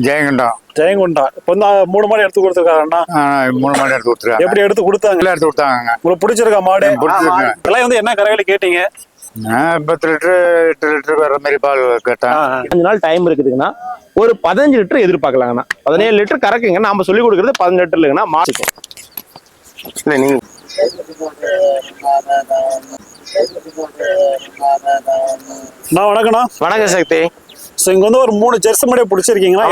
ஜெயங்கொண்டம் ஜெயங்கொண்டா இப்போ 3 மாடு எடுத்து கொடுத்துருக்காங்கண்ணா. 3 மாடு எடுத்து கொடுத்துருக்காங்க. எப்படி எடுத்து கொடுத்தாங்க? எடுத்து கொடுத்தாங்க. உங்களுக்கு பிடிச்சிருக்கா மாடு? பிடிச்சிருக்கு. எல்லாம் வந்து என்ன கறவையில கேட்டீங்க? 10 லிட்டரு 8 லிட்டரு வர மாதிரி பால் கேட்டேன். 5 நாள் டைம் இருக்குதுங்கன்னா ஒரு 15 லிட்டர் எதிர்பார்க்கலாங்கண்ணா. 17 லிட்டர் கறக்குங்க. நாம சொல்லி கொடுக்கறது 15 லிட்டர் இல்லைங்கண்ணா. மாட்டுக்கும் இல்லை நீங்க வணக்கண்ணா. வணக்கம் சக்தி. இங்க வந்து ஒரு 3 ஜெர்சி மாடு பிடிச்சிருக்கீங்களா?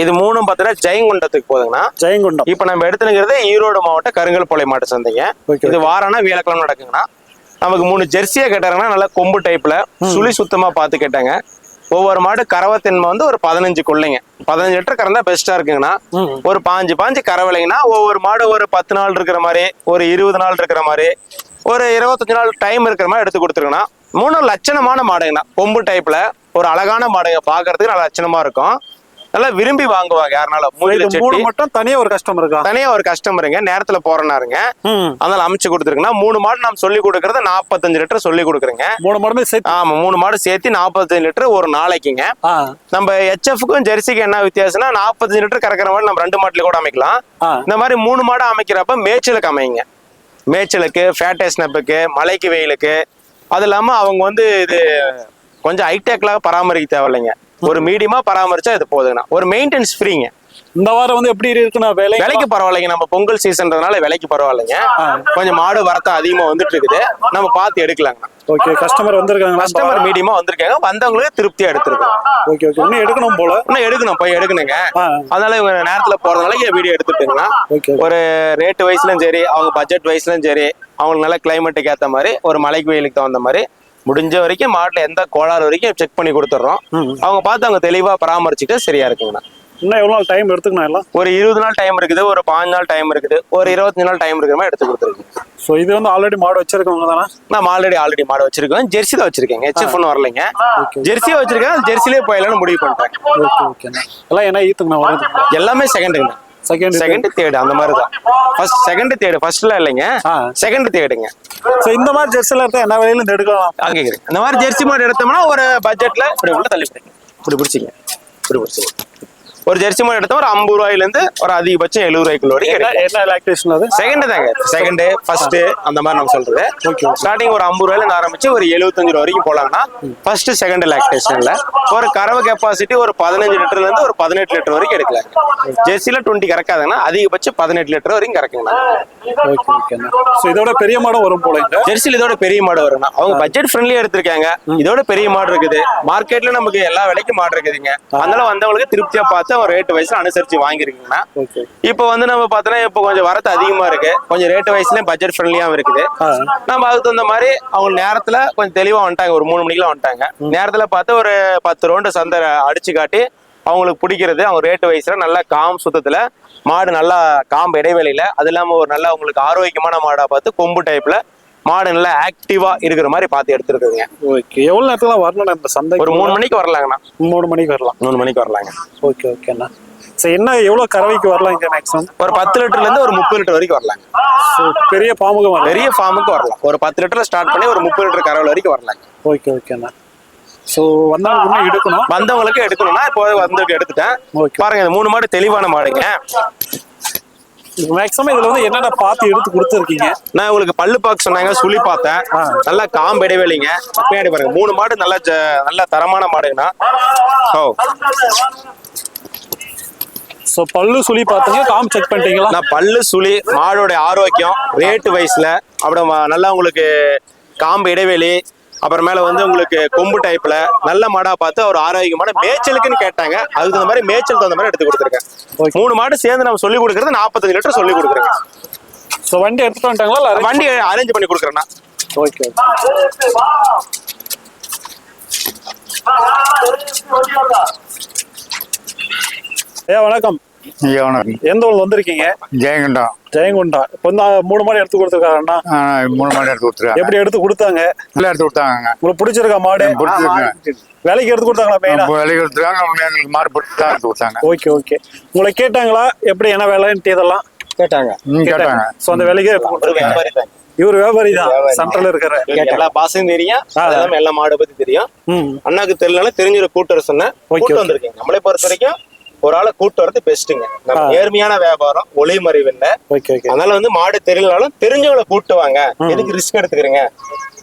இது 3 பார்த்தீங்கன்னா ஜெயங்கொண்டத்துக்கு போகுதுங்கண்ணா. ஜெயங்கொண்டம். இப்ப நம்ம எடுத்துங்கிறது ஈரோடு மாவட்டம் கருங்கல்பாளையம் மாட்டு சந்தைங்க. இது வாரானா வியாழக்கிழமை நடக்குங்கண்ணா. நமக்கு 3 ஜெர்சியா கேட்டாங்கன்னா நல்லா கொம்பு டைப்ல சுழி சுத்தமா பார்த்து கேட்டாங்க. ஒவ்வொரு மாடு கறவை தின்மை வந்து ஒரு 15 கொள்ளைங்க. 15 லிட்டர் கறந்தா பெஸ்டா இருக்குங்கண்ணா. ஒரு 5 கறவைலைங்கன்னா ஒவ்வொரு மாடு ஒரு 10 நாள் இருக்கிற மாதிரி, ஒரு 20 நாள் இருக்கிற மாதிரி, ஒரு 25 நாள் டைம் இருக்கிற மாதிரி எடுத்து கொடுத்துருங்கண்ணா. 3 லட்சணமான மாடுங்கண்ணா. கொம்பு டைப்ல ஒரு அழகான மாடுங்க, பாக்குறதுக்கு நல்ல லட்சணமா இருக்கும். நல்லா விரும்பி வாங்குவாங்க யாருனாலும். மட்டும் தனியா ஒரு கஸ்டமர் இருக்கா? தனியா ஒரு கஸ்டமருங்க, நேரத்துல போறனாருங்க. அதனால அமைச்சு கொடுத்துருக்குன்னா 3 மாடு நம்ம சொல்லி கொடுக்கறது 45 லிட்டர் சொல்லி கொடுக்குறேங்க. 3 மாடுமே சேர்த்து? ஆமா, 3 மாடு சேர்த்து 45 லிட்டர் ஒரு நாளைக்குங்க. நம்ம HFக்கும் ஜெர்சிக்கு என்ன வித்தியாசம்னா 45 லிட்டர் கறக்கிற மாடு நம்ம 2 மாட்டுல கூட அமைக்கலாம். இந்த மாதிரி 3 மாடு அமைக்கிறப்ப மேய்ச்சலுக்கு அமைங்க. மேய்ச்சலுக்கு, ஃபேட்டஸ்னப்புக்கு, மலைக்கு, வெயிலுக்கு. அது இல்லாம அவங்க வந்து இது கொஞ்சம் ஹைடெக்ல பராமரிக்க தேவையில்லைங்க. ஒரு மீடியமா பராமரிச்சா இது போதுங்கண்ணா. ஒரு மெயின்டெனன்ஸ் ஃப்ரீங்க. இந்த வாரம் வந்து எப்படி இருக்குன்னா விலைக்கு பரவாயில்லைங்க. நம்ம பொங்கல் சீசன்றதுனால விலைக்கு பரவாயில்லைங்க. கொஞ்சம் மாடு வரத்த அதிகமா வந்துட்டு இருக்குது. நம்ம பார்த்து எடுக்கலாங்கண்ணா. ஓகே. கஸ்டமர் வந்திருக்காங்க? கஸ்டமர் மீடியமா வந்திருக்காங்க. வந்தவங்களுக்கு திருப்தியா எடுத்துருக்கோம். Okay okay. இன்னும் எடுக்கணும் போல? இன்னும் எடுக்கணும், போய் எடுக்கணுங்க. அதனால இவங்க நேரத்துல போறதுனால வீடியோ எடுத்துட்டுங்கண்ணா. ஒரு ரேட்டு வயசுலயும் சரி, அவங்க பட்ஜெட் வயசுலயும் சரி, அவங்களுக்கு நல்ல கிளைமேட்டுக்கு ஏற்ற மாதிரி, ஒரு மலைக்கு வெயிலுக்கு தகுந்த மாதிரி முடிஞ்ச வரைக்கும் மாட்டுல எந்த கோளாறு வரைக்கும் செக் பண்ணி கொடுத்துட்றோம். அவங்க பார்த்து அவங்க தெளிவா பராமரிச்சுட்டு சரியா இருக்குங்கண்ணா. இன்னும் எவ்வளவு நாள் டைம் எடுத்துக்கணும்? எல்லாம் ஒரு 20 நாள் டைம் இருக்குது, ஒரு 5 நாள் டைம் இருக்குது, ஒரு 25 நாள் டைம் இருக்கிற மாதிரி எடுத்து கொடுத்துருக்கோம். ஸோ இது வந்து ஆல்ரெடி மாடு வச்சிருக்கவங்க தானே? நான் ஆல்ரெடி மாடு வச்சிருக்கேன். ஜெர்சி தான் வச்சிருக்கேன். HF ஒன்றும் வரலைங்க. ஜெர்சியா வச்சிருக்கேன். ஜெர்சிலே போயிடலாம்னு முடிவு பண்ணிட்டேன். Okay okay. எல்லாம் என்ன ஈத்துங்கண்ணா வருது? எல்லாமே செகண்டுங்கண்ணா. செகண்ட் தேர்டு அந்த மாதிரி தான். ஃபர்ஸ்ட் செகண்ட் தேர்டு, ஃபர்ஸ்ட்லாம் இல்லைங்க, செகண்ட் தேர்டுங்க. ஸோ இந்த மாதிரி ஜெர்சில எடுத்தா என்ன விலையில இருந்து எடுக்கலாம்? கேட்குறேன். இந்த மாதிரி ஜெர்சி மாடு எடுத்தோம்னா ஒரு பட்ஜெட்ல இப்படி உள்ள தள்ளி இப்படி பிடிச்சிங்க. ஒரு ஜெர்சி மாடு எடுத்தா ஒரு 50 ரூபாயிலேருந்து ஒரு அதிகபட்சம் 70 ரூபாய்க்குள்ள வரைக்கும். என்ன லாக்டேஷன் அது? செகண்ட் தாங்க. செகண்ட் ஃபர்ஸ்ட் அந்த மாதிரி நம்ம சொல்றது. ஸ்டார்டிங் ஒரு 50 ரூபாயில ஆரம்பிச்சு ஒரு 75 ரூபா வரைக்கும் போலாங்கன்னா ஃபர்ஸ்ட் செகண்ட் லாக்டேஷன்ல ஒரு கறவை கெப்பாசிட்டி ஒரு 15 லிட்டர்ல இருந்து ஒரு 18 லிட்டர் வரைக்கும் எடுக்கலாம். ஜெர்சில 20 கறக்காதுங்கன்னா அதிகபட்சம் 18 லிட்டர் வரைக்கும் கறக்குங்கண்ணா. இதோட பெரிய மாடு வரும் போல? ஜெர்சில இதோட பெரிய மாடு வரும்னா அவங்க பட்ஜெட் ஃப்ரெண்ட்லியா எடுத்திருக்காங்க. இதோட பெரிய மாடு இருக்குது. மார்க்கெட்ல நமக்கு எல்லா விலைக்கும் மாடு இருக்குதுங்க. அதனால வந்தவங்களுக்கு திருப்தியா பார்த்து ஒரு ரேட் வயசுல அனுசரிச்சு வாங்கிருக்கீங்கன்னா. இப்போ வந்து நம்ம பார்த்தோன்னா இப்போ கொஞ்சம் வரத்து அதிகமா இருக்கு. கொஞ்சம் ரேட் வயசுலயும் பட்ஜெட் ஃப்ரெண்ட்லியாவும் இருக்குது. நம்ம அதுக்கு தகுந்த மாதிரி அவங்க நேரத்துல கொஞ்சம் தெளிவா வந்துட்டாங்க. ஒரு 3 மணிக்கெல்லாம் வந்துட்டாங்க. நேரத்துல பார்த்து ஒரு 10 ரவுண்டு சந்தை அடிச்சு காட்டி அவங்களுக்கு பிடிக்கிறது. அவங்க ரேட்டு வயசுல நல்லா காம் சுத்தத்துல மாடு, நல்லா காம்பு இடைவெளியில, அது இல்லாம ஒரு நல்லா உங்களுக்கு ஆரோக்கியமான மாடா பார்த்து கொம்பு டைப்ல மாடு நல்லா ஆக்டிவா இருக்கிற மாதிரி பார்த்து எடுத்துருக்குங்க. ஓகே. எவ்வளவு நேரத்துல வரணும் இந்த சந்தை? ஒரு 3 மணிக்கு வரலாங்கண்ணா. 3 மணிக்கு வரலாம். 3 மணிக்கு வரலாங்க. ஓகே ஓகேண்ணா. சரி, என்ன எவ்வளவு கறவைக்கு வரலாம் இங்க மேக்ஸிமம்? ஒரு 10 லிட்டர்ல இருந்து ஒரு 30 லிட்டர் வரைக்கும் வரலாங்க. பெரிய ஃபார்முக்கு வரலாம்? பெரிய ஃபார்முக்கு வரலாம். ஒரு 10 லிட்டர்ல ஸ்டார்ட் பண்ணி ஒரு 30 லிட்டர் கறவை வரைக்கும் வரலாங்க. ஓகே ஓகேண்ணா. ஸோ வந்தவங்களுக்கு எடுக்கணும். வந்தவங்களுக்கு எடுக்கணும்னா இப்போ வந்து எடுத்துட்டேன். பாருங்க, இந்த 3 மாடு தெளிவான மாடுங்க. மேக்ஸிமம் இதுல வந்து என்னென்ன பார்த்து எடுத்து கொடுத்துருக்கீங்க? நான் உங்களுக்கு பல்லு பார்க்க சொன்னாங்க, சுழி பார்த்தேன். நல்லா காம்பு இடைவெளிங்க. பின்னாடி பாருங்க, 3 மாடு நல்ல தரமான மாடுங்கண்ணா. ஸோ பல்லு சுழி பார்த்தீங்க, காம்பு செக் பண்ணிட்டீங்களா? நான் பல்லு சுழி, மாடோட ஆரோக்கியம், ரேட்டு வயசுல அப்புறம் நல்லா உங்களுக்கு காம்பு இடைவெளி, அப்புறமேல வந்து உங்களுக்கு கொம்பு டைப்ல நல்ல மாடா பார்த்து ஒரு ஆரோக்கியமான மேய்ச்சலுக்குன்னு கேட்டாங்க. அதுக்கு தகுந்த மாதிரி மேய்ச்சல் தகுந்த மாதிரி எடுத்து கொடுத்துருக்கேன். 3 மாடு சேர்ந்து நம்ம சொல்லி கொடுக்கறது 45 லிட்டர் சொல்லி கொடுக்குறேங்க. ஸோ வண்டி எடுத்துட்டு வந்துட்டாங்களா? வண்டி அரேஞ்ச் பண்ணி கொடுக்குறேன்னா. ஓகே. வணக்கம். எந்த ஊர்ல வந்திருக்கீங்க? ஜெயங்கொண்டம். ஜெயங்கொண்டா. இப்போ 3 மாடு எடுத்து கொடுத்துருக்காங்கண்ணா. 3 மாடு எடுத்து கொடுத்துருக்காங்க. எப்படி எடுத்து கொடுத்தாங்க? நல்லா எடுத்து கொடுத்தாங்க. உங்களுக்கு பிடிச்சிருக்கா மாடு? பிடிச்சிருக்கு. விலைக்கு எடுத்து கொடுத்தாங்களா? மெயினா விலைக்கு கொடுத்துருக்காங்க. எங்களுக்கு மாடு பிடிச்சி தான் எடுத்து கொடுத்தாங்க. Okay okay. உங்களை கேட்டாங்களா எப்படி என்ன விலைன்ட்டு? இதெல்லாம் கேட்டாங்க. ஸோ அந்த விலைக்கு இவர் வியாபாரி தான் சென்ட்ரல் இருக்கிற. எல்லா பாசையும் தெரியும், அதெல்லாம் எல்லா மாடை பத்தி தெரியும். ம். அண்ணாக்கு தெரியலனால தெரிஞ்சிட கூட்டு வர சொன்னேன், கூட்டு வந்திருக்கீங்க. நம்மளை பொறுத்த வரைக்கும் ஒரு ஆளை கூட்டு வரது பெஸ்ட்டுங்க. நம்ம நேர்மையான வியாபாரம், ஒளிமறைவு இல்ல. அதனால வந்து மாடு தெரியலனாலும் தெரிஞ்சவங்களை கூட்டு வாங்க, எதுக்கு ரிஸ்க் எடுத்துக்கிறீங்க,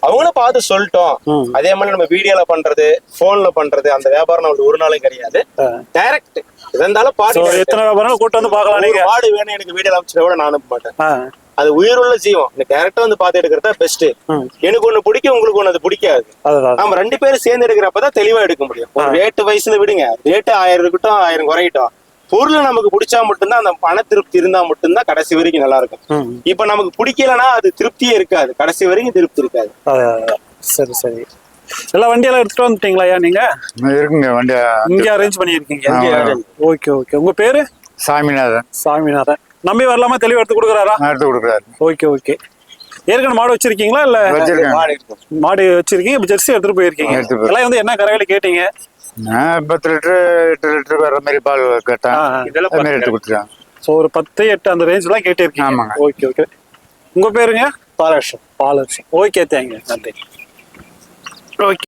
அவங்களும் பார்த்து சொல்லிட்டோம். அதே மாதிரி நம்ம வீடியோல பண்றது, போன்ல பண்றது, அந்த வியாபாரம் நம்மளுக்கு ஒரு நாளும் கிடையாது. டைரக்ட் இருந்தாலும் பாட்டு எத்தனை வியாபாரம் கூட்டு வந்து பார்க்கலாம். நீங்க மாடு வேணும் எனக்கு வீடியோல அமைச்சத விட நான் அனுப்ப மாட்டேன். அது உயிருள்ள ஜீவம், இந்த டேரக்டா வந்து பாத்து எடுக்கிறதா பெஸ்ட். எனக்கு ஒண்ணு பிடிக்கும், உங்களுக்கு ஒண்ணு அது பிடிக்காது. நம்ம 2 பேரும் சேர்ந்து எடுக்கிறப்பதான் தெளிவா எடுக்க முடியும். ஒரு ரேட்டு வயசுல விடுங்க, ரேட்டு 1000 இருக்கட்டும் 1000 குறையட்டும், பொருள் நமக்கு பிடிச்சா மட்டும்தான், அந்த பண திருப்தி இருந்தா மட்டும்தான் கடைசி வரைக்கும் நல்லா இருக்கும். இப்ப நமக்கு பிடிக்கலன்னா அது திருப்தியே இருக்காது, கடைசி வரைக்கும் திருப்தி இருக்காது. சரி சரி. எல்லா வண்டியெல்லாம் எடுத்துட்டு வந்துட்டீங்களா ஐயா? நீங்க இருக்குங்க வண்டி இங்க அரேஞ்ச் பண்ணிருக்கீங்க. Okay okay. உங்க பேரு? சாமிநாதன். சாமிநாதன். நம்பி வரலாமா? தெளிவா எடுத்து கொடுக்குறாரா? எடுத்து கொடுக்குறாரு. Okay okay. ஏற்கனவே மாடு வச்சிருக்கீங்களா? இல்ல மாடு வச்சிருக்கீங்க, இப்ப ஜெர்சி எடுத்துட்டு போயிருக்கீங்க. எல்லாம் வந்து என்ன கரையில கேட்டீங்க? 10 லிட்டரு 8 லிட்டருக்கு வர மாதிரி பால் கேட்டேன், இதெல்லாம் எடுத்து கொடுத்துருக்காங்க. ஸோ ஒரு 10, 8 அந்த ரேஞ்ச் எல்லாம் கேட்டிருக்கீங்க. ஆமாங்க. Okay okay. உங்க பேருங்க? பாலர்ஷன். பாலர்ஷன். ஓகே, தேங்க்யூ, நன்றி. ஓகே.